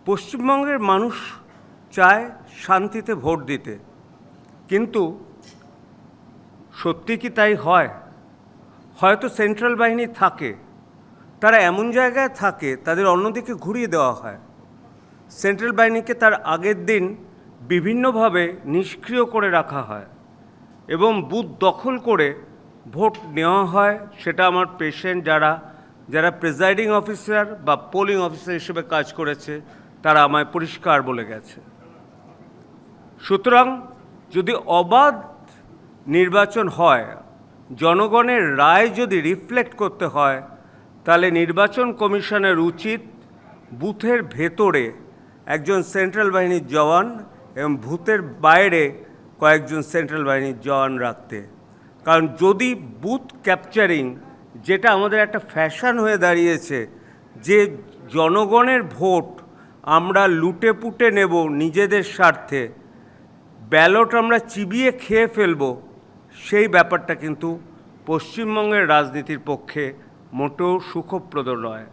পশ্চিমবঙ্গের মানুষ চায় শান্তিতে ভোট দিতে, কিন্তু সত্যি কি তাই হয়? হয়তো সেন্ট্রাল বাহিনী থাকে, তারা এমন জায়গায় থাকে তাদের অন্যদিকে ঘুরিয়ে দেওয়া হয়। সেন্ট্রাল বাহিনীকে তার আগের দিন বিভিন্নভাবে নিষ্ক্রিয় করে রাখা হয় এবং বুথ দখল করে ভোট নেওয়া হয়। সেটা আমার পেশেন্ট যারা প্রিজাইডিং অফিসার বা পোলিং অফিসার হিসেবে কাজ করেছে তারা আমায় পরিষ্কার বলে গেছে। সুতরাং যদি অবাধ নির্বাচন হয়, জনগণের রায় যদি রিফ্লেক্ট করতে হয়, তাহলে নির্বাচন কমিশনের উচিত বুথের ভেতরে একজন সেন্ট্রাল বাহিনীর জওয়ান এবং বুথের বাইরে কয়েকজন সেন্ট্রাল বাহিনীর জওয়ান রাখতে। কারণ যদি বুথ ক্যাপচারিং, যেটা আমাদের একটা ফ্যাশন হয়ে দাঁড়িয়েছে, যে জনগণের ভোট আমরা লুটে পুটে নেব নিজেদের স্বার্থে, ব্যালট আমরা চিবিয়ে খেয়ে ফেলব, সেই ব্যাপারটা কিন্তু পশ্চিমবঙ্গের রাজনীতির পক্ষে মোটেও সুখপ্রদ নয়।